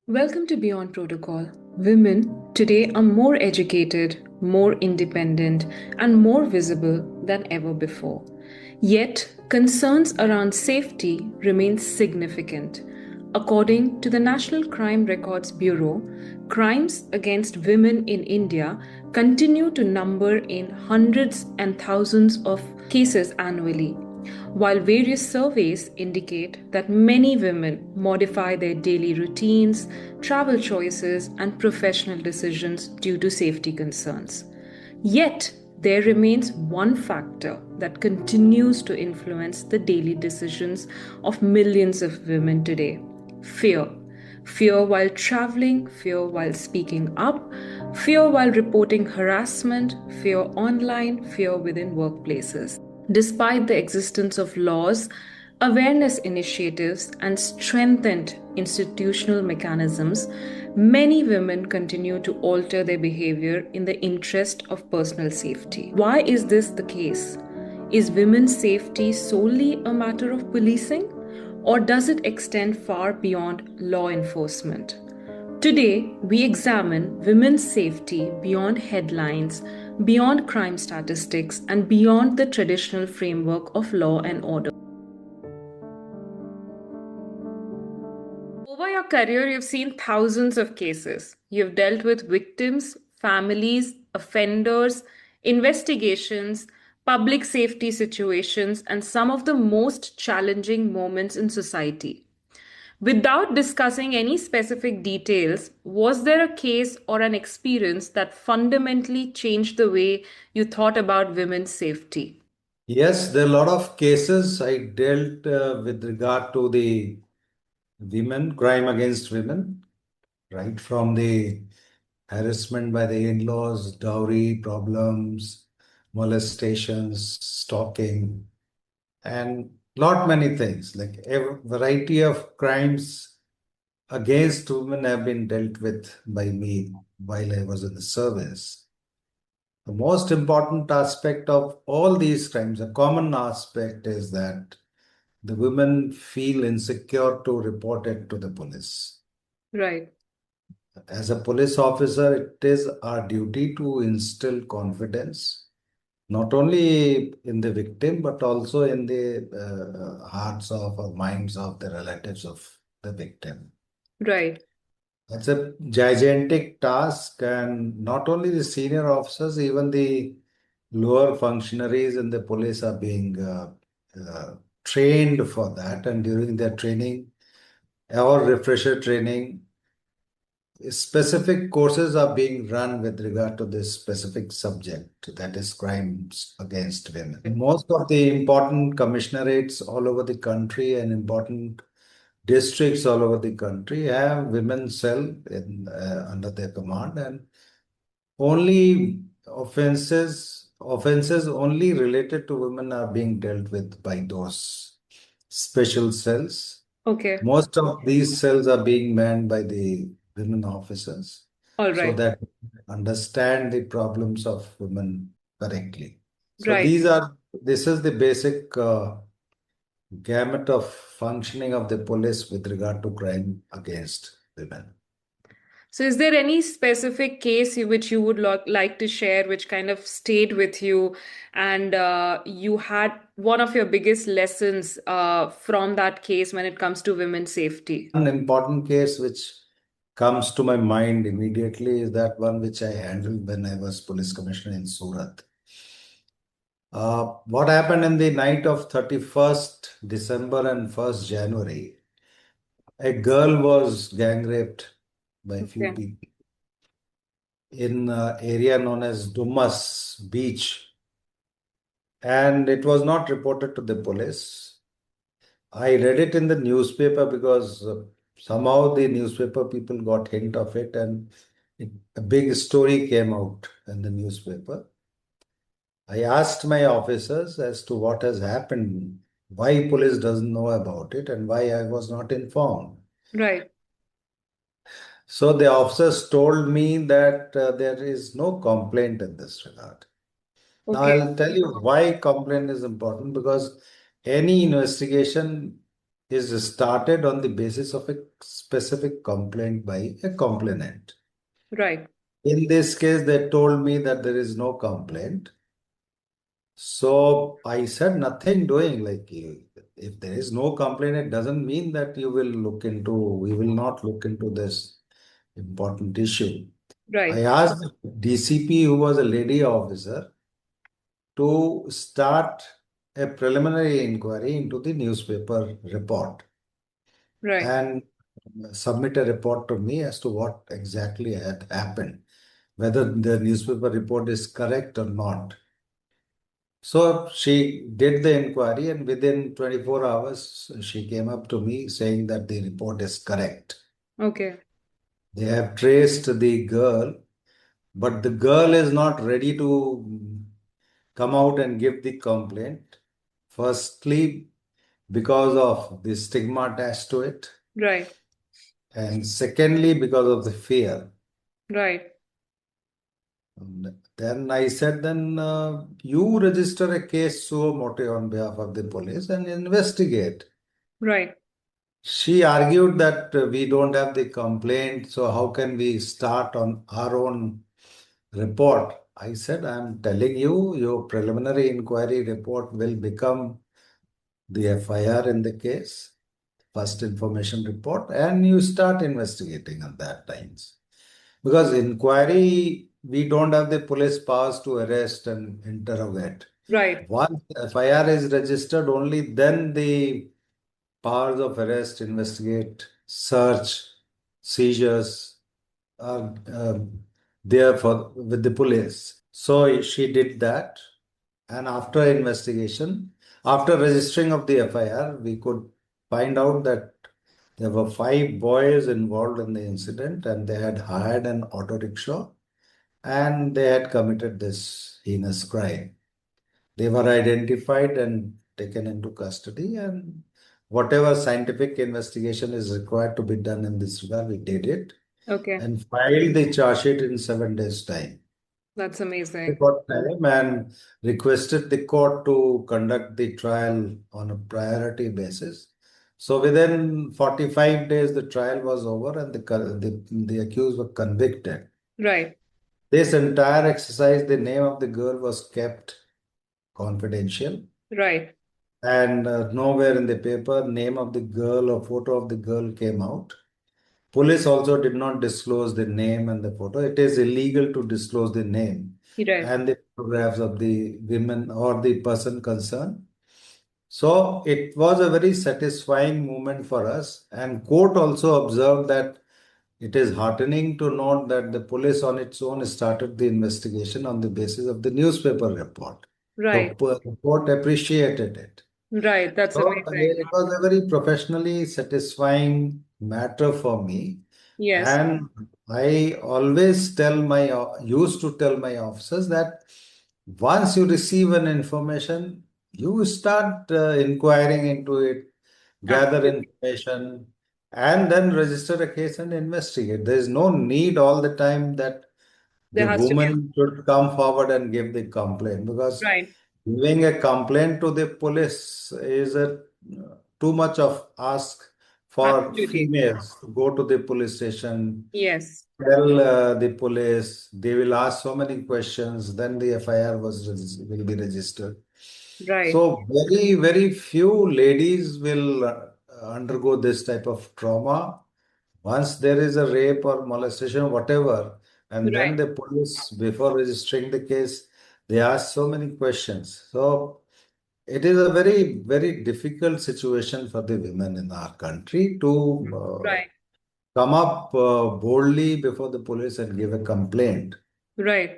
Welcome to Beyond Protocol. Women today are more educated, more independent, and more visible than ever before. Yet, concerns around safety remain significant. According to the National Crime Records Bureau, crimes against women in India continue to number in hundreds and thousands of cases annually, while various surveys indicate that many women modify their daily routines, travel choices, and professional decisions due to safety concerns. Yet, there remains one factor that continues to influence the daily decisions of millions of women today: fear. Fear while traveling, fear while speaking up, fear while reporting harassment, fear online, fear within workplaces. Despite the existence of laws, awareness initiatives, and strengthened institutional mechanisms, many women continue to alter their behavior in the interest of personal safety. Why is this the case? Is women's safety solely a matter of policing, or does it extend far beyond law enforcement? Today, we examine women's safety beyond headlines, beyond crime statistics, and beyond the traditional framework of law and order. Over your career, you've seen thousands of cases. You've dealt with victims, families, offenders, investigations, public safety situations, and some of the most challenging moments in society. Without discussing any specific details, was there a case or an experience that fundamentally changed the way you thought about women's safety? Yes, there are a lot of cases I dealt with regard to the women, crime against women, right from the harassment by the in-laws, dowry problems, molestations, stalking, and lot many things. Like a variety of crimes against women have been dealt with by me while I was in the service. The most important aspect of all these crimes, a common aspect, is that the women feel insecure to report it to the police. Right, As a police officer, it is our duty to instill confidence, not only in the victim, but also in the hearts of or minds of the relatives of the victim. right, That's a gigantic task, and not only the senior officers, even the lower functionaries in the police are being uh, trained for that. And during their training, our refresher training, specific courses are being run with regard to this specific subject, that is crimes against women. In most of the important commissionerates all over the country and important districts all over the country have women cell under their command, and only offenses only related to women are being dealt with by those special cells. okay, Most of these cells are being manned by the women officers all so right, that understand the problems of women correctly. So right. this is the basic gamut of functioning of the police with regard to crime against women. So, is there any specific case which you would like to share, which kind of stayed with you, and you had one of your biggest lessons from that case when it comes to women's safety? One important case which comes to my mind immediately is that one which I handled when I was police commissioner in Surat. What happened in the night of 31st December and 1st January? A girl was gang raped by few Okay, people in area known as Dumas Beach, and it was not reported to the police. I read it in the newspaper because somehow the newspaper people got hint of it, and a big story came out in the newspaper. I asked my officers as to what has happened, why police doesn't know about it, and why I was not informed. right, So the officers told me that there is no complaint in this regard. Now okay, I'll tell you why complaint is important, because any investigation is started on the basis of a specific complaint by a complainant. Right. In this case, they told me that there is no complaint. So I said nothing doing, like if there is no complaint, it doesn't mean that we will not look into this important issue. I Right. asked DCP, who was a lady officer, to start a preliminary inquiry into the newspaper report Right. and submit a report to me as to what exactly had happened, whether the newspaper report is correct or not. So she did the inquiry, and within 24 hours, she came up to me saying that the report is correct. Okay. They have traced the girl, but the girl is not ready to come out and give the complaint. Firstly, because of the stigma attached to it, Right. and secondly, because of the fear. Right. And then I said, then you register a case suo mote on behalf of the police and investigate. Right. She argued that we don't have the complaint, so how can we start on our own report? I said, I'm telling you, your preliminary inquiry report will become the FIR in the case, first information report, and you start investigating at that times. Because inquiry, we don't have the police powers to arrest and interrogate. Right. Once FIR is registered, only then the powers of arrest, investigate, search, seizures are there for with the police. So she did that, and after investigation, after registering of the FIR, we could find out that there were 5 boys involved in the incident, and they had hired an auto rickshaw, and they had committed this heinous crime. They were identified and taken into custody, and whatever scientific investigation is required to be done in this regard, we did it Okay. and filed the charge sheet in 7 days' time. That's We amazing. got time and requested the court to conduct the trial on a priority basis. So within 45 days, the trial was over and the accused were convicted. Right. This entire exercise, the name of the girl was kept confidential. Right. And nowhere in the paper name of the girl or photo of the girl came out. Police also did not disclose the name and the photo. It is illegal to disclose the name Right. and the photographs of the women or the person concerned. So it was a very satisfying moment for us. And court also observed that it is heartening to note that the police on its own started the investigation on the basis of the newspaper report. So Right. court appreciated it. Right. That's So amazing. it was a very professionally satisfying matter for me. Yes. And I always used to tell my officers that once you receive an information, you start inquiring into it, gather Absolutely. information, and then register a case and investigate. There is no need all the time that There the has to be. woman should come forward and give the complaint, because Right. giving a complaint to the police is a too much of ask for Absolutely. females to go to the police station, Yes. tell the police. They will ask so many questions, then the FIR will be registered. Right. So very few ladies will undergo this type of trauma. Once there is a rape or molestation, whatever, and then Right. the police, before registering the case, they ask so many questions. So it is a very difficult situation for the women in our country to Right. come up boldly before the police and give a complaint. Right.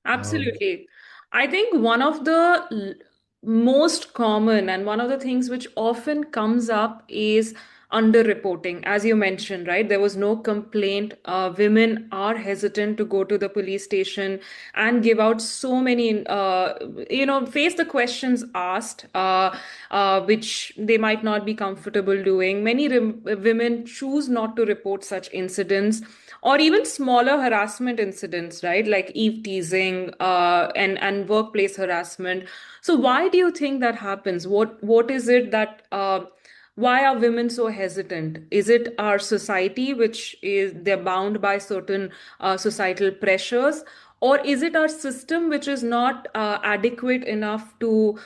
Uh, Absolutely. I think one of the most common and one of the things which often comes up is underreporting. As you mentioned, right? There was no complaint. Women are hesitant to go to the police station and give out so many, face the questions asked, which they might not be comfortable doing. Many women choose not to report such incidents or even smaller harassment incidents, right? Like eve teasing and workplace harassment. So why do you think that happens? What is it that Why are women so hesitant? Is it our society, which is they're bound by certain societal pressures? Or is it our system which is not adequate enough to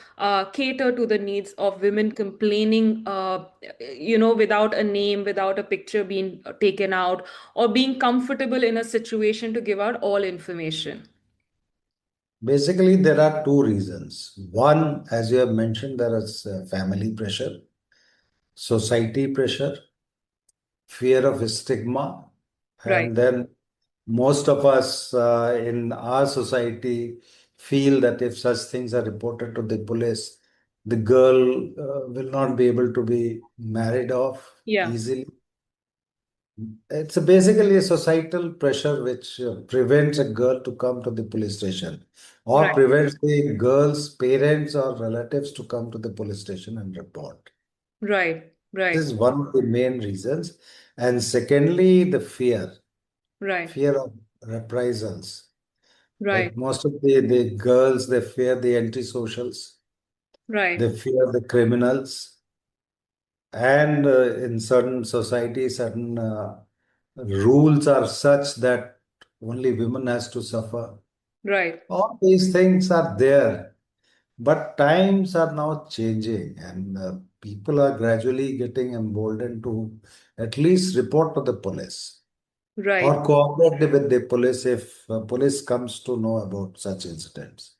cater to the needs of women complaining, without a name, without a picture being taken out, or being comfortable in a situation to give out all information? Basically, there are two reasons. One, as you have mentioned, there is family pressure, society pressure, fear of stigma, Right. and then most of us in our society feel that if such things are reported to the police, the girl will not be able to be married off Yeah. easily. It's basically a societal pressure which prevents a girl to come to the police station or Right. prevents the girl's parents or relatives to come to the police station and report. Right. This Right. is one of the main reasons. And secondly, the Right. fear of reprisals. Right. Like most of the girls, they fear the antisocials, Right. they fear the criminals, and in certain societies, certain rules are such that only women has to suffer. Right. All these things are there, but times are now changing, and people are gradually getting emboldened to at least report to the police Right. or cooperate with the police if police comes to know about such incidents.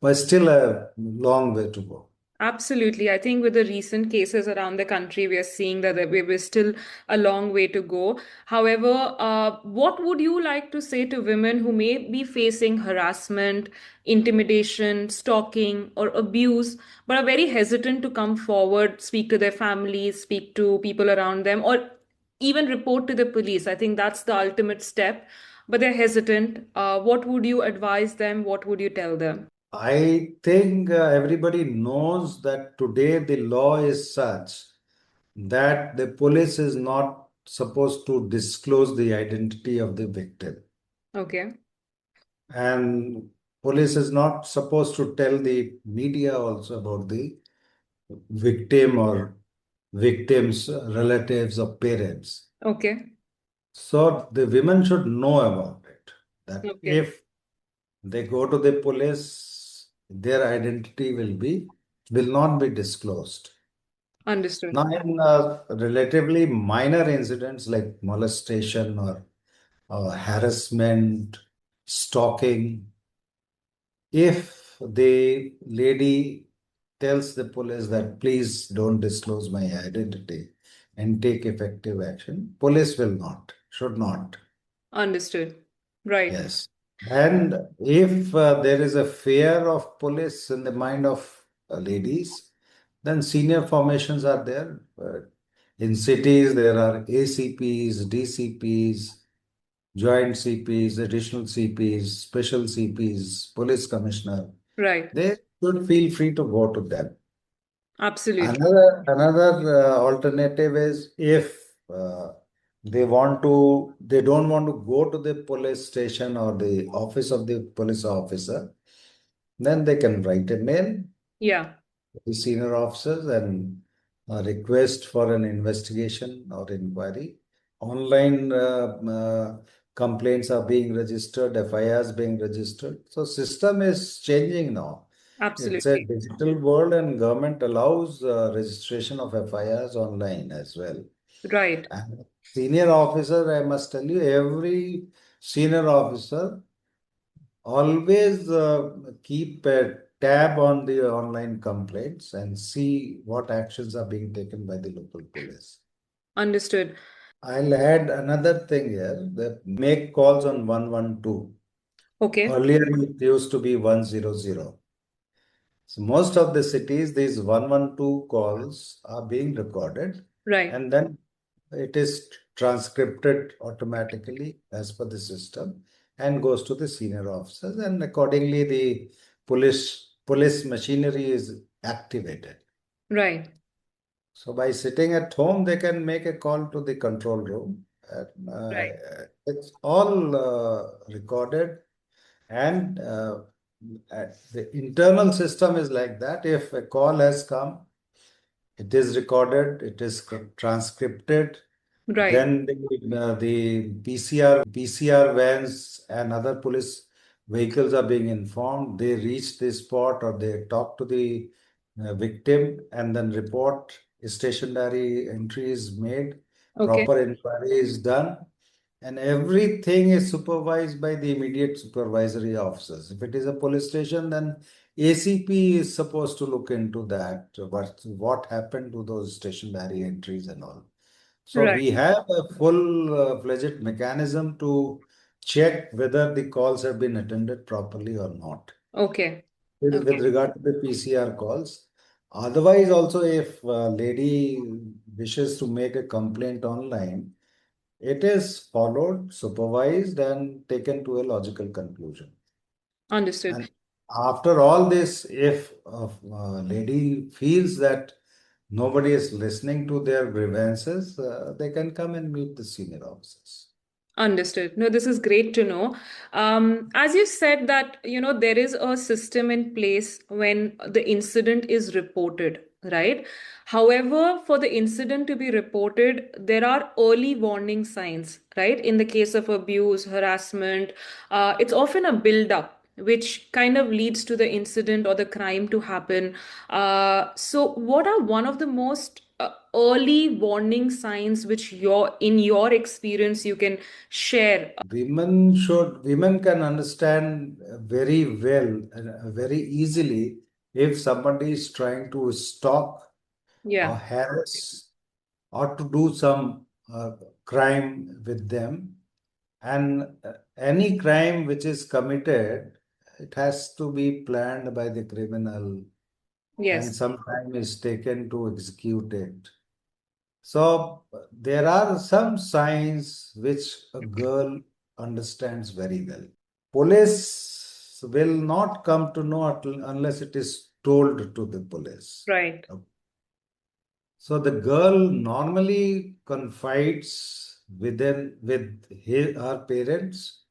But still a long way to go. Absolutely. I think with the recent cases around the country, we are seeing that we're still a long way to go. However, what would you like to say to women who may be facing harassment, intimidation, stalking, or abuse, but are very hesitant to come forward, speak to their families, speak to people around them, or even report to the police? I think that's the ultimate step, but they're hesitant. What would you advise them? What would you tell them? I think everybody knows that today the law is such that the police is not supposed to disclose the identity of the victim. Okay. And police is not supposed to tell the media also about the victim or victims' relatives or parents. Okay. So the women should know about it. That Okay. if they go to the police, their identity will not be disclosed. Understood. Now, in relatively minor incidents like molestation or harassment, stalking, if the lady tells the police that please don't disclose my identity and take effective action, police will not, should not. Understood. Right. Yes. And if there is a fear of police in the mind of ladies, then senior formations are there. In cities, there are ACPs, DCPs, joint CPs, additional CPs, special CPs, police commissioner. Right. They should feel free to go to them. Absolutely. Another alternative is if they don't want to go to the police station or the office of the police officer, then they can write a mail Yeah. to the senior officers and request for an investigation or inquiry. Online complaints are being registered, FIRs being registered. So system is changing now. It's a Absolutely. digital world and government allows registration of FIRs online as well. Right. And senior officer, I must tell you, every senior officer always keep a tab on the online complaints and see what actions are being taken by the local police. Understood. I'll add another thing here that make calls on 112. Okay. Earlier it used to be 100. So most of the cities, these 112 calls are being recorded Right. and then it is transcribed automatically as per the system and goes to the senior officers and accordingly the police machinery is activated. Right. So by sitting at home, they can make a call to the control room. And, Right. it's all recorded and the internal system is like that. If a call has come, It is recorded, it is transcripted. Right. Then the PCR vans and other police vehicles are being informed. They reach the spot or they talk to the victim and then report. Stationary entry is made, Okay. proper inquiry is done, and everything is supervised by the immediate supervisory officers. If it is a police station, then ACP is supposed to look into that. What happened to those stationary entries and all. So Right. we have a full-fledged mechanism to check whether the calls have been attended properly or not. Okay. With Okay. regard to the PCR calls. Otherwise, also if a lady wishes to make a complaint online, it is followed, supervised, and taken to a logical conclusion. Understood. And after all this, if a lady feels that nobody is listening to their grievances, they can come and meet the senior officers. Understood. No, this is great to know. As you said that, there is a system in place when the incident is reported, right? However, for the incident to be reported, there are early warning signs, right? In the case of abuse, harassment, it's often a build-up, which kind of leads to the incident or the crime to happen. So, what are one of the most early warning signs which in your experience, you can share? Women can understand very well and very easily if somebody is trying to stalk or Yeah. harass or to do some crime with them. And any crime which is committed, it has to be planned by the criminal and Yes. some time is taken to execute it. So there are some signs which a girl understands very well. Police will not come to know unless it is told to the police. Right. So the girl normally confides her parents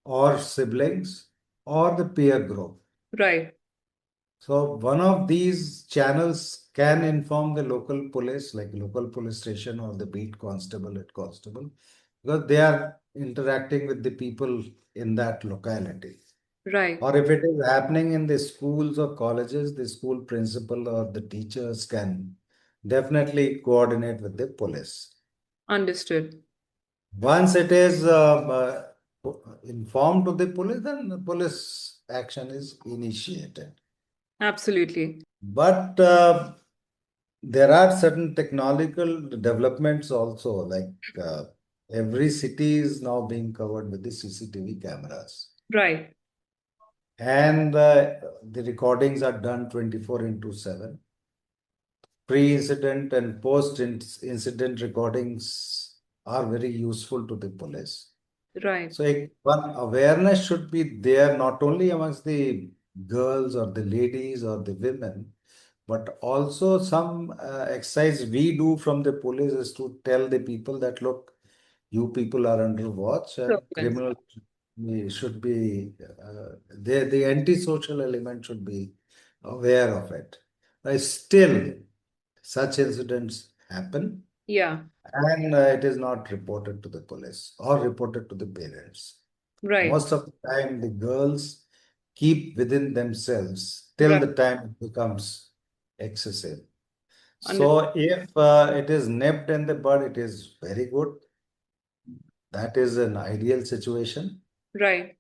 or siblings or the peer group. Right. So one of these channels can inform the local police, like local police station or the beat constable at constable, because they are interacting with the people in that locality. Right. Or if it is happening in the schools or colleges, the school principal or the teachers can definitely coordinate with the police. Understood. Once it is informed to the police, then the police action is initiated. Absolutely. But there are certain technological developments also, like uh, every city is now being covered with the CCTV cameras. Right. And the recordings are done 24 into 7. Pre-incident and post-incident recordings are very useful to the police. Right. So one awareness should be there not only amongst the girls or the ladies or the women, but also some exercise we do from the police is to tell the people that look, you people are under watch and Surveillance. criminal should be the antisocial element should be aware of it. But still, such incidents happen Yeah. and it is not reported to the police or reported to the parents. Right. Most of the time, the girls keep within themselves till Right. the time it becomes excessive. Understood. So, if it is nipped in the bud, it is very good. That is an ideal situation. Right.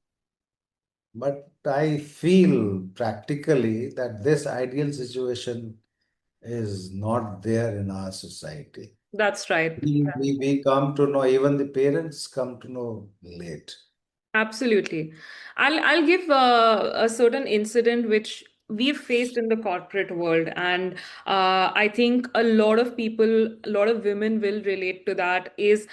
But I feel practically that this ideal situation is not there in our society. That's right. We come to know, even the parents come to know late. Absolutely. I'll give a certain incident which we've faced in the corporate world, and I think a lot of people, a lot of women will relate to that. Is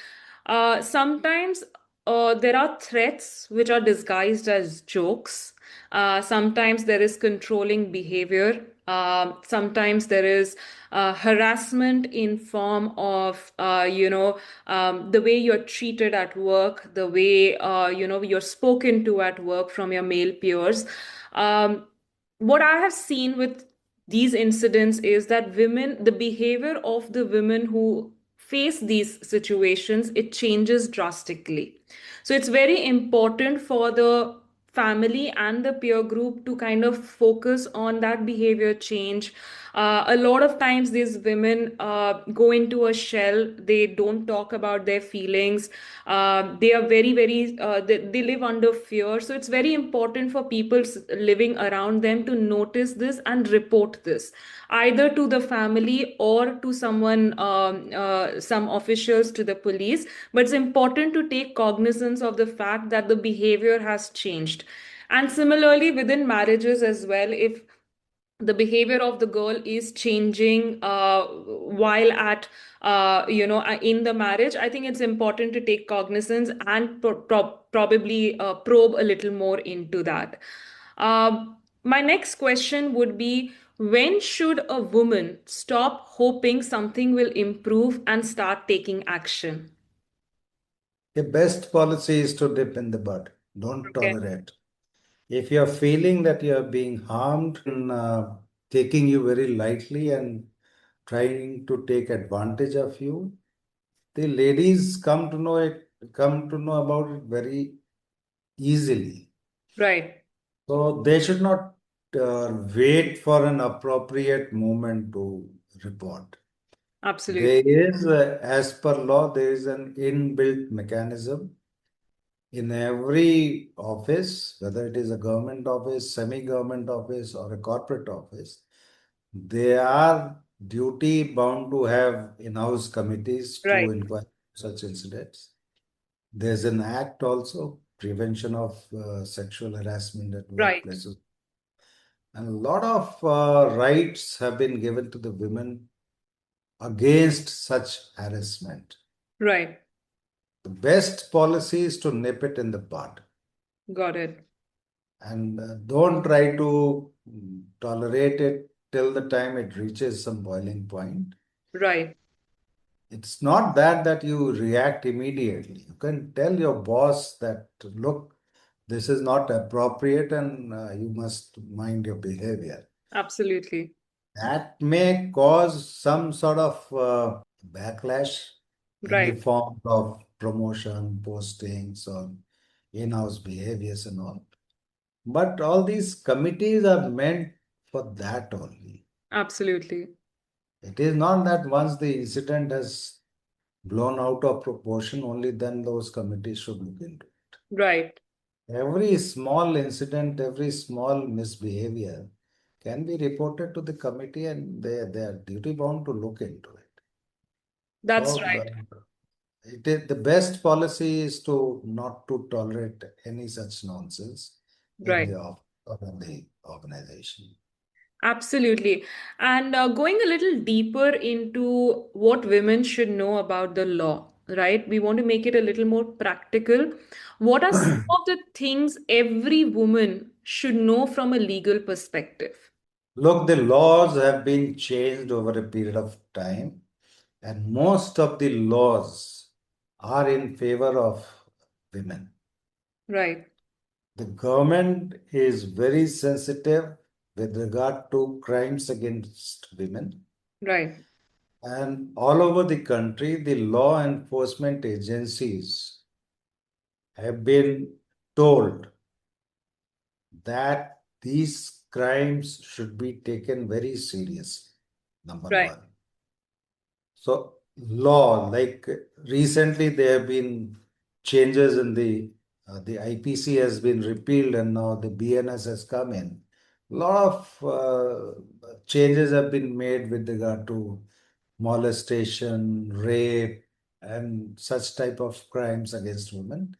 sometimes there are threats which are disguised as jokes. Sometimes there is controlling behavior. Sometimes there is harassment in form of the way you're treated at work, the way you're spoken to at work from your male peers. um, what I have seen with these incidents is that women, the behavior of the women who face these situations, it changes drastically. So it's very important for the family and the peer group to kind of focus on that behavior change. A lot of times these women go into a shell. They don't talk about their feelings. They are they live under fear. So it's very important for people living around them to notice this and report this either to the family or to someone, some officials, to the police. But it's important to take cognizance of the fact that the behavior has changed. And similarly, within marriages as well, if the behavior of the girl is changing while at in the marriage, I think it's important to take cognizance and probably probe a little more into that. My next question would be, when should a woman stop hoping something will improve and start taking action? The best policy is to dip in the bud. Don't Okay. tolerate. If you're feeling that you're being harmed and taking you very lightly and trying to take advantage of you, the ladies come to know about it very easily. Right. So they should not wait for an appropriate moment to report. Absolutely. There is, as per law, there is an inbuilt mechanism in every office, whether it is a government office, semi-government office, or a corporate office. They are duty bound to have in-house committees to Right. inquire such incidents. There's an act also, prevention of sexual harassment at Right. workplaces. And a lot of rights have been given to the women against such harassment. Right. The best policy is to nip it in the bud Got it. and don't try to tolerate it till the time it reaches some boiling point. Right. It's not that you react immediately. You can tell your boss that, look, this is not appropriate and you must mind your behavior. Absolutely. That may cause some sort of backlash in the Right. form of promotion, postings, or in-house behaviors and all. But all these committees are meant for that only. Absolutely. It is not that once the incident has blown out of proportion, only then those committees should look into it. Right. Every small incident, every small misbehavior can be reported to the committee and they are duty bound to look into it. That's So right. it is the best policy is to not to tolerate any such nonsense in Right. the or in the organization. Absolutely. And going a little deeper into what women should know about the law, right? We want to make it a little more practical. What are some of the things every woman should know from a legal perspective? Look, the laws have been changed over a period of time, and most of the laws are in favor of women. Right. The government is very sensitive with regard to crimes against women. Right. And all over the country, the law enforcement agencies have been told that these crimes should be taken very seriously. Number Right. one. So, law, like recently there have been changes in the IPC has been repealed and now the BNS has come in. A lot of changes have been made with regard to molestation, rape, and such type of crimes against women.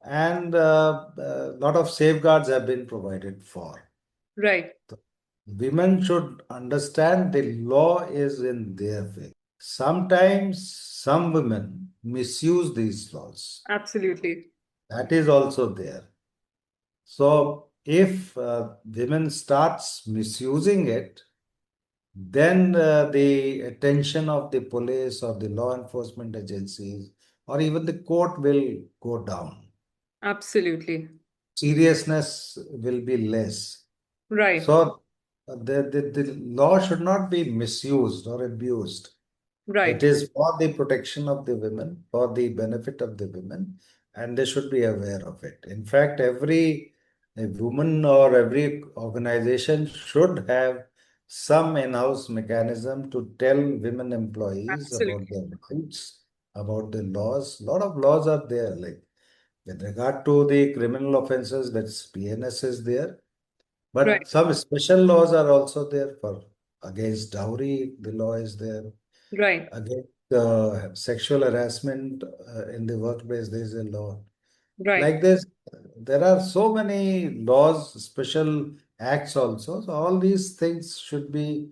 And a lot of safeguards have been provided for. Right. Women should understand the law is in their favor. Sometimes some women misuse these laws. Absolutely. That is also there. So if women starts misusing it, then the attention of the police or the law enforcement agencies or even the court will go down. Absolutely. Seriousness will be less. Right. So The law should not be misused or abused. It Right. is for the protection of the women, for the benefit of the women, and they should be aware of it. In fact, every a woman or every organization should have some in-house mechanism to tell women employees about Absolutely. their rights, about the laws. A lot of laws are there, like with regard to the criminal offenses, that's PNS is there. But Right. some special laws are also there for against dowry, the law is there. Right. Against sexual harassment in the workplace, there is a law. Right. Like this, there are so many laws, special acts also. So all these things should be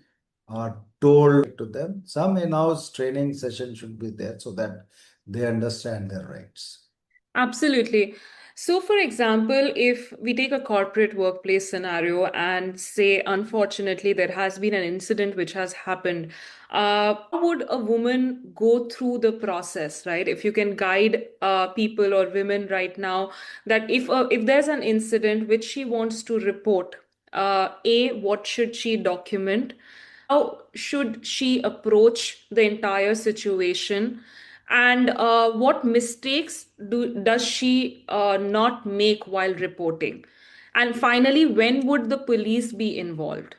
told to them. Some in-house training session should be there so that they understand their rights. Absolutely. So, for example, if we take a corporate workplace scenario and say, unfortunately, there has been an incident which has happened, how would a woman go through the process, right? If you can guide people or women right now, that if there's an incident which she wants to report, what should she document? How should she approach the entire situation? And what mistakes does she not make while reporting? And finally, when would the police be involved?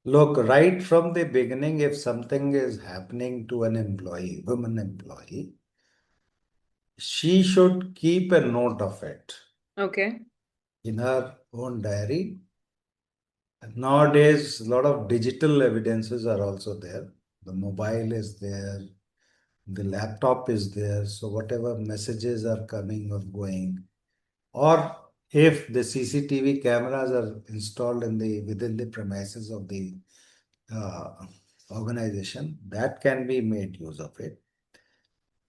Look, right from the beginning, if something is happening to an employee, woman employee, she should keep a note of it Okay. in her own diary. Nowadays, a lot of digital evidences are also there. The mobile is there, the laptop is there. So whatever messages are coming or going, or if the CCTV cameras are installed in the within the premises of the uh, organization, that can be made use of it.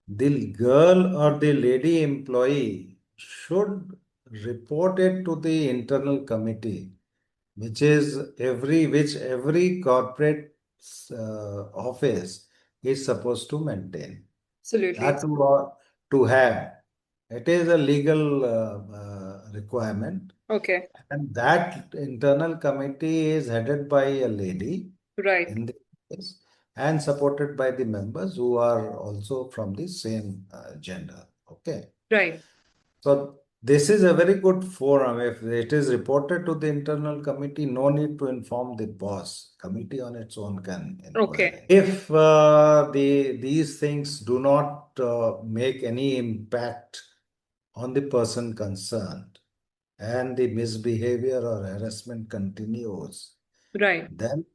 The girl or the lady employee should report it to the internal committee, which every corporate office is supposed to maintain. Absolutely. To have. It is a legal requirement, Okay. and that internal committee is headed by a lady Right. in the case and supported by the members who are also from the same gender. Okay. Right. So this is a very good forum. If it is reported to the internal committee, no need to inform the boss. Committee on its own can inquire. Okay. If these things do not make any impact on the person concerned and the misbehavior or harassment continues, Right. then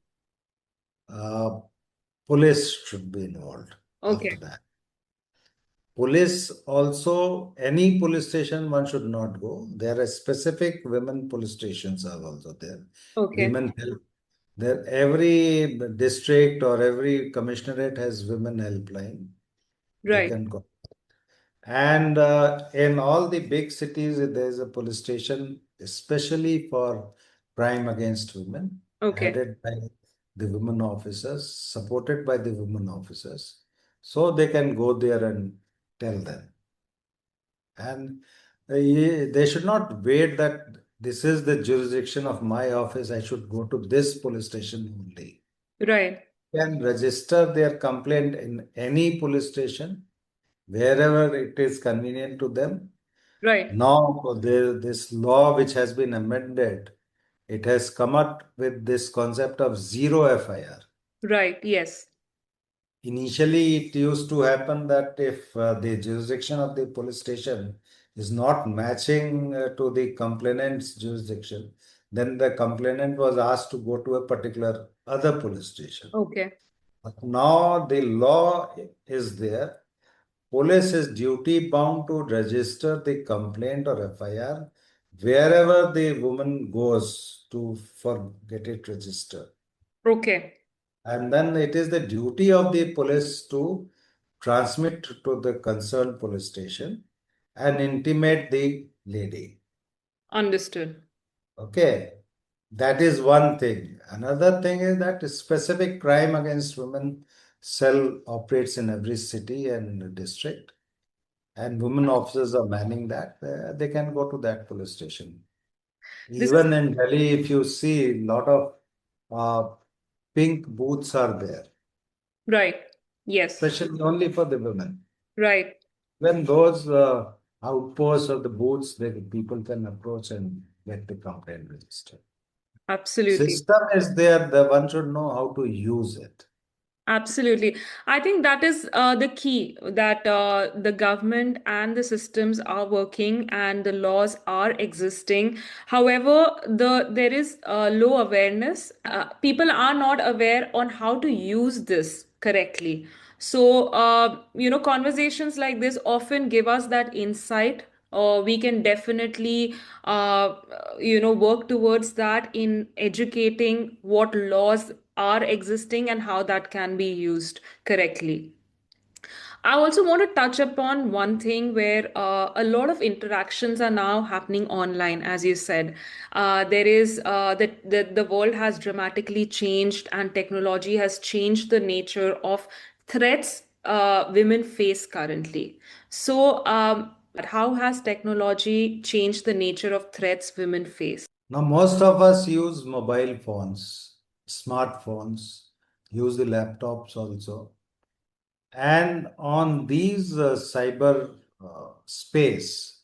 uh, police should be involved after Okay. that. Police also, any police station one should not go. There are specific women police stations are also there. Okay. Women help. There every district or every commissionerate has women helpline. They Right. can go. And in all the big cities, there is a police station, especially for crime against women, Okay. headed by the women officers, supported by the women officers. So they can go there and tell them. And they should not wait that this is the jurisdiction of my office, I should go to this police station only. Right. Can register their complaint in any police station, wherever it is convenient to them. Right. Now, this law which has been amended, it has come up with this concept of zero FIR. Right. Yes. Initially, it used to happen that if the jurisdiction of the police station is not matching to the complainant's jurisdiction, then the complainant was asked to go to a particular other police station. Okay. But now the law is there. Police is duty bound to register the complaint or FIR wherever the woman goes to for get it registered. Okay. And then it is the duty of the police to transmit to the concerned police station and intimate the lady. Understood. Okay, that is one thing. Another thing is that specific crime against women cell operates in every city and district, and women officers are manning that. They can go to that police station. This is Even in Delhi, if you see, a lot of uh, pink booths are there, right. Yes, especially only for the women. right. When those outposts or the booths, the people can approach and get the complaint registered. Absolutely. System is there, the one should know how to use it. Absolutely. I think that is the key that the government and the systems are working and the laws are existing. However, there is low awareness. People are not aware on how to use this correctly. So, conversations like this often give us that insight. We can definitely, work towards that in educating what laws are existing and how that can be used correctly. I also want to touch upon one thing where a lot of interactions are now happening online, as you said. There is the world has dramatically changed, and technology has changed the nature of threats women face currently. So, how has technology changed the nature of threats women face? Now, most of us use mobile phones, smartphones, use the laptops also. And on these cyber space,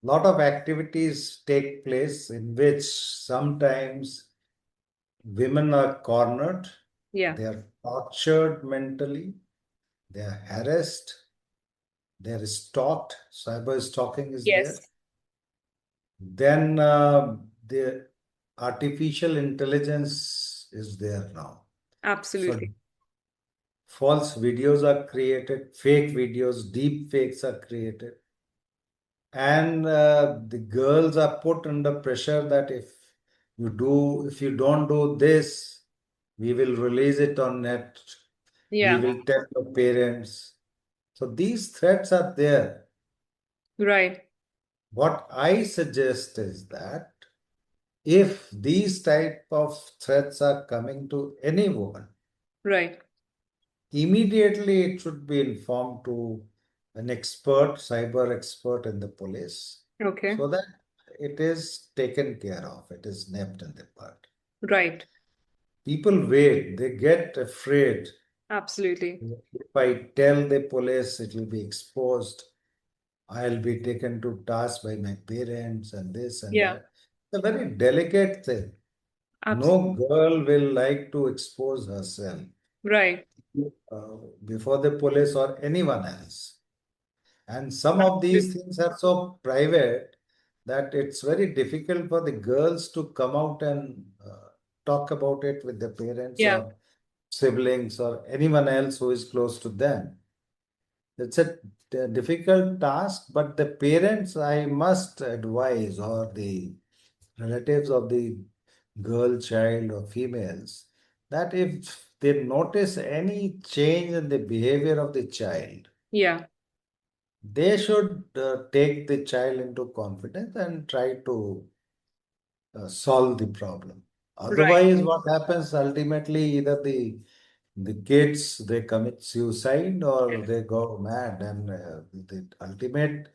lot of activities take place in which sometimes women are cornered, Yeah. they are tortured mentally, they are harassed, they are stalked. Cyber stalking is there. Yes. Then the artificial intelligence is there now. So Absolutely. false videos are created, fake videos, deep fakes are created. And the girls are put under pressure that if you don't do this, we will release it on net. We Yeah. will tell your parents. So these threats are there. Right. What I suggest is that if these type of threats are coming to any woman, Right. immediately it should be informed to an expert, cyber expert in the police, Okay. so that it is taken care of, it is nipped in the bud. Right. People wait, they get afraid. Absolutely. If I tell the police, it will be exposed. I'll be taken to task by my parents and this and Yeah. that. It's a very delicate thing. No Absolutely. girl will like to expose herself Right. before the police or anyone else. And some of these Absolutely. things are so private that it's very difficult for the girls to come out and talk about it with their parents Yeah. or siblings or anyone else who is close to them. It's a difficult task, but the parents, I must advise, or the relatives of the girl child or females, that if they notice any change in the behavior of the child, Yeah. they should take the child into confidence and try to solve the problem. Right. Otherwise, what happens ultimately, either the kids they commit suicide or they go mad, and the ultimate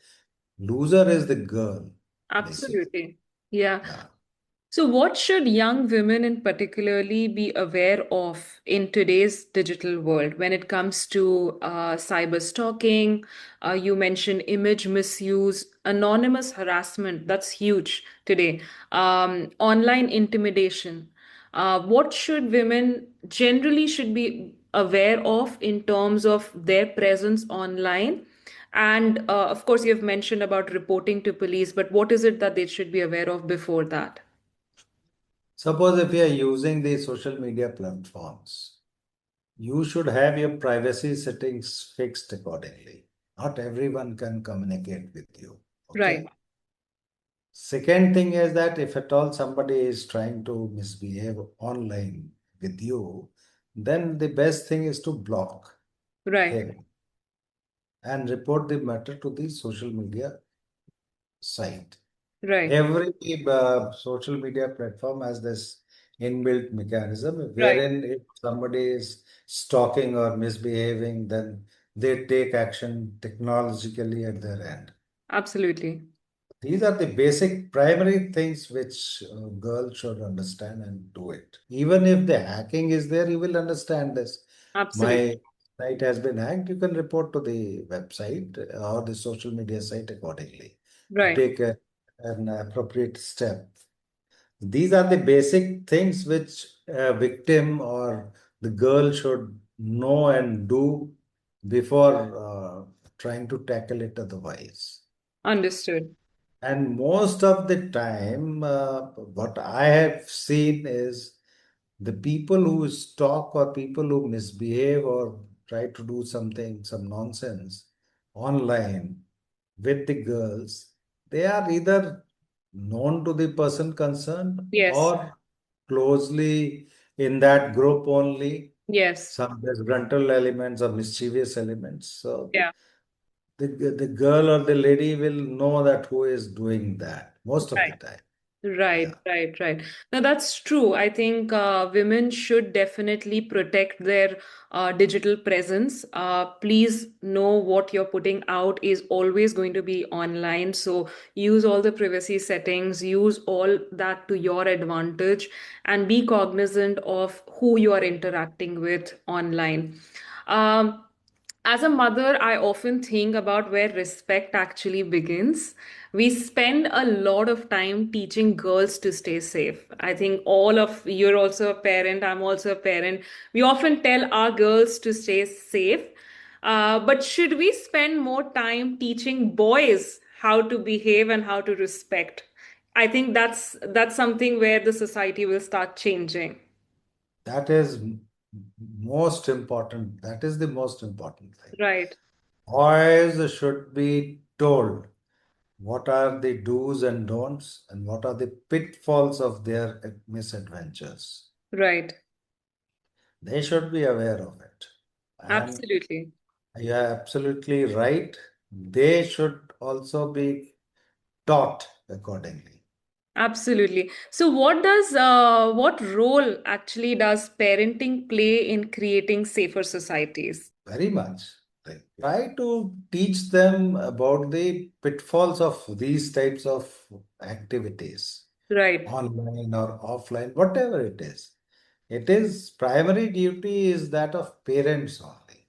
loser is the girl, basically. Absolutely. Yeah. Yeah. So, what should young women in particularly be aware of in today's digital world when it comes to cyber stalking? You mentioned image misuse, anonymous harassment. That's huge today. Online intimidation. What should women generally should be aware of in terms of their presence online? And of course, you've mentioned about reporting to police, but what is it that they should be aware of before that? Suppose if you are using the social media platforms, you should have your privacy settings fixed accordingly. Not everyone can communicate with you. Right, Okay. Second thing is that if at all somebody is trying to misbehave online with you, then the best thing is to block right, him and report the matter to the social media site. right, Every social media platform has this inbuilt mechanism right. wherein if somebody is stalking or misbehaving, then they take action technologically at their end. Absolutely. These are the basic primary things which girls should understand and do it. Even if the hacking is there, you will understand this. Absolutely. My site has been hacked, you can report to the website or the social media site accordingly to Right. take an appropriate step. These are the basic things which a victim or the girl should know and do before trying to tackle it otherwise. Understood. And most of the time, what I have seen is the people who stalk or people who misbehave or try to do something, some nonsense online with the girls, they are either known to the person concerned Yes. or closely in that group only, Yes. some disgruntled elements or mischievous elements. So Yeah. the girl or the lady will know that who is doing that most of the Right. time. Right, Yeah. right, right. Now that's true. I think women should definitely protect their digital presence. Please know what you're putting out is always going to be online. So use all the privacy settings, use all that to your advantage, and be cognizant of who you are interacting with online. Um, as a mother, I often think about where respect actually begins. We spend a lot of time teaching girls to stay safe. I think all of you're also a parent, I'm also a parent. We often tell our girls to stay safe. But should we spend more time teaching boys how to behave and how to respect? I think that's something where the society will start changing. That is most important. That is the most important thing. Right, Boys should be told what are the do's and don'ts and what are the pitfalls of their misadventures. right. They should be aware of it. And Absolutely. you are absolutely right. They should also be taught accordingly. Absolutely. So, what role actually does parenting play in creating safer societies? Very much. Like, try to teach them about the pitfalls of these types of activities, Right, online or offline, whatever it is. It is primary duty is that of parents only.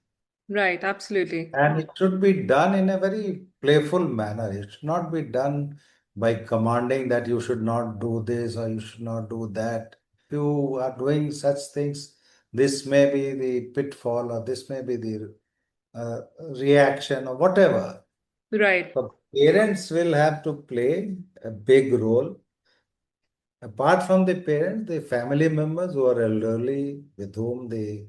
right, absolutely. And it should be done in a very playful manner. It should not be done by commanding that you should not do this or you should not do that. If you are doing such things, this may be the pitfall or this may be the uh, reaction or whatever. Right, So parents will have to play a big role. Apart from the parents, the family members who are elderly with whom the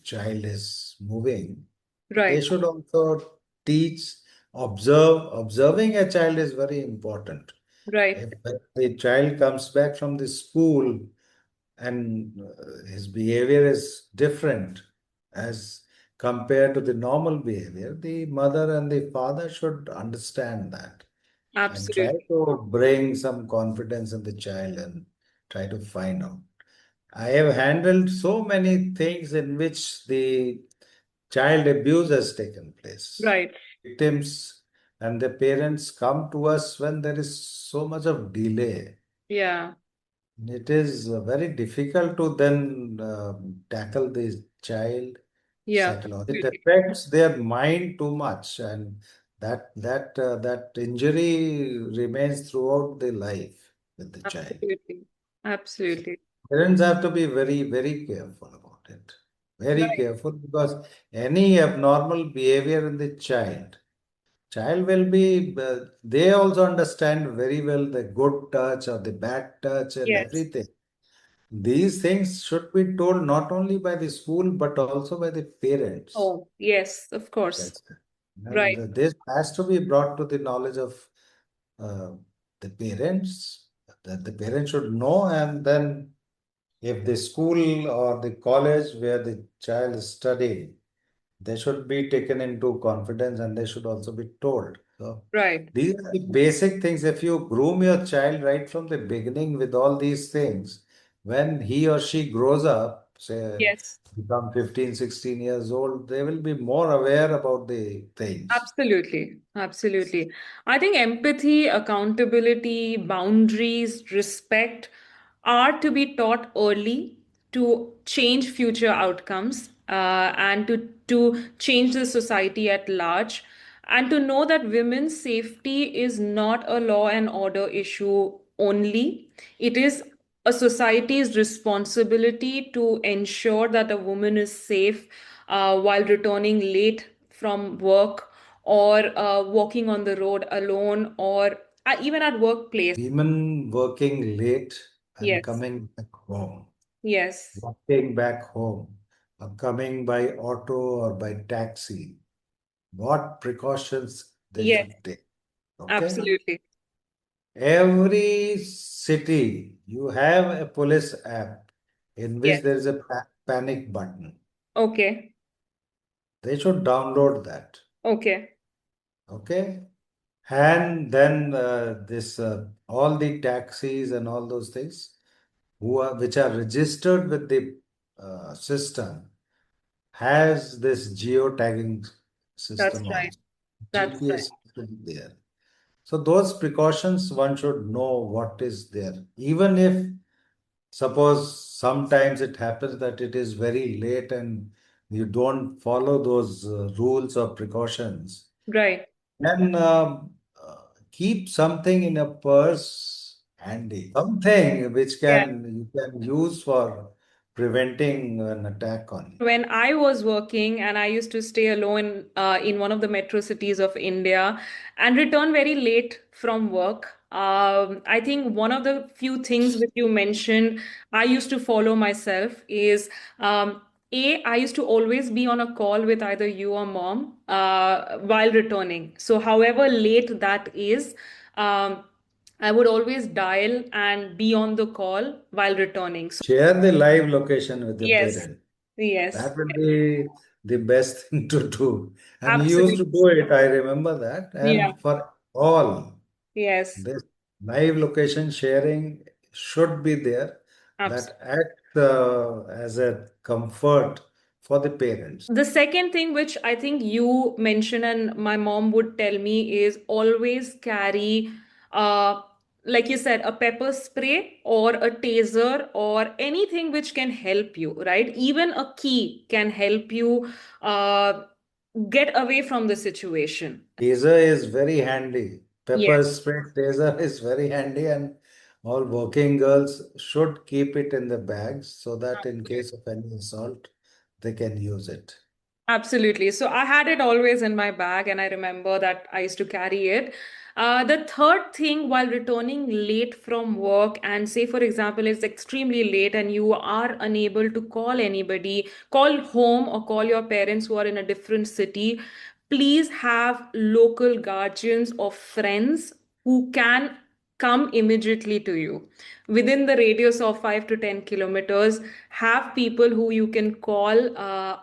child is moving, they right, should also teach, observe. Observing a child is very important. right. If the child comes back from the school and his behavior is different as compared to the normal behavior, the mother and the father should understand that and try Absolutely. to bring some confidence in the child and try to find out. I have handled so many things in which the child abuse has taken place. Right. Victims and the parents come to us when there is so much of delay. Yeah, It is very difficult to then tackle the child yeah, psychology. It absolutely. affects their mind too much, and that injury remains throughout the life with the child. Absolutely. So Absolutely. parents have to be very, very careful about it. Very Right. careful because any abnormal behavior in the child will be, they also understand very well the good touch or the bad touch and Yes. everything. These things should be told not only by the school but also by the parents. Oh, yes, of course. Yes. Right. And this has to be brought to the knowledge of uh, the parents, that the parents should know, and then if the school or the college where the child is studying, they should be taken into confidence and they should also be told. So Right. these are the basic things. If you groom your child right from the beginning with all these things, when he or she grows up, say, Yes. become 15, 16 years old, they will be more aware about the things. Absolutely. Absolutely. I think empathy, accountability, boundaries, respect are to be taught early to change future outcomes and to change the society at large. And to know that women's safety is not a law and order issue only, it is a society's responsibility to ensure that a woman is safe while returning late from work or walking on the road alone or even at workplace. Women working late and Yes, coming back home, yes, walking back home, or coming by auto or by taxi, what precautions they yes, should take. Okay? absolutely. Every city, you have a police app in which Yes. there is a panic button. Okay, They should download that. okay. Okay? And then this all the taxis and all those things which are registered with the system has this geotagging That's system right. also. That's right. GPS should be there. So those precautions one should know what is there. Even if suppose sometimes it happens that it is very late and you don't follow those rules or precautions, Right. then keep something in a purse handy, something which Yeah. you can use for preventing an attack on you. When I was working and I used to stay alone in one of the metro cities of India and return very late from work, I think one of the few things which you mentioned I used to follow myself is I used to always be on a call with either you or mom while returning. So, however late that is, um, I would always dial and be on the call while returning. So, Share the live location with your yes, parent. yes, That will be the best thing to do. And we used absolutely. to do it, I remember that. Yeah, And for all, yes, this live location sharing should be there that absolutely. act as a comfort for the parents. The second thing which I think you mentioned and my mom would tell me is always carry, uh, like you said, a pepper spray or a taser or anything which can help you, right? Even a key can help you uh, get away from the situation. Taser is very handy. Pepper Yes. spray taser is very handy, and all working girls should keep it in the bags so that in case of any assault, they can use it. Absolutely. So I had it always in my bag, and I remember that I used to carry it. The third thing while returning late from work, and say, for example, it's extremely late and you are unable to call anybody, call home or call your parents who are in a different city, please have local guardians or friends who can come immediately to you within the radius of 5 to 10 kilometers. Have people who you can call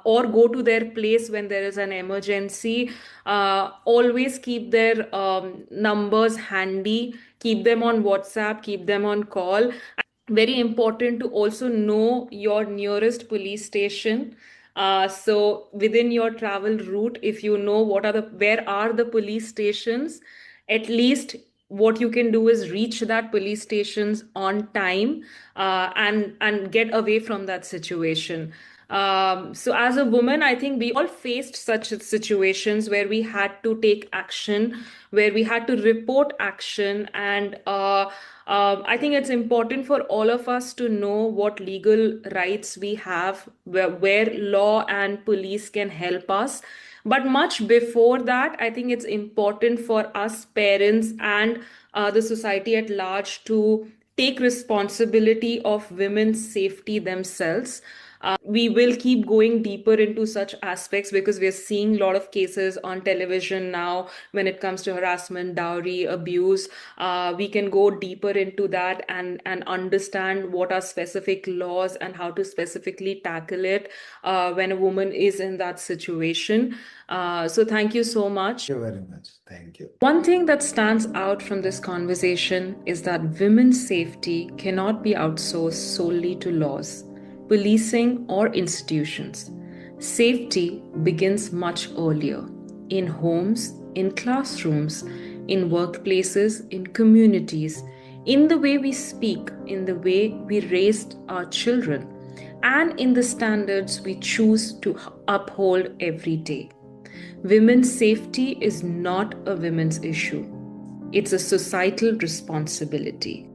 or go to their place when there is an emergency. Always keep their numbers handy, keep them on WhatsApp, keep them on call. Very important to also know your nearest police station. So within your travel route, if you know what are the where are the police stations, at least what you can do is reach that police stations on time and get away from that situation. So as a woman, I think we all faced such situations where we had to take action, where we had to report action, and I think it's important for all of us to know what legal rights we have, where law and police can help us. But much before that, I think it's important for us parents and the society at large to take responsibility of women's safety themselves. We will keep going deeper into such aspects because we're seeing a lot of cases on television now when it comes to harassment, dowry, abuse. We can go deeper into that and understand what are specific laws and how to specifically tackle it when a woman is in that situation. So thank you so much. Thank you very much. Thank you. One thing that stands out from this conversation is that women's safety cannot be outsourced solely to laws. policing, or institutions. Safety begins much earlier in homes, in classrooms, in workplaces, in communities, in the way we speak, in the way we raised our children, and in the standards we choose to uphold every day. Women's safety is not a women's issue, it's a societal responsibility.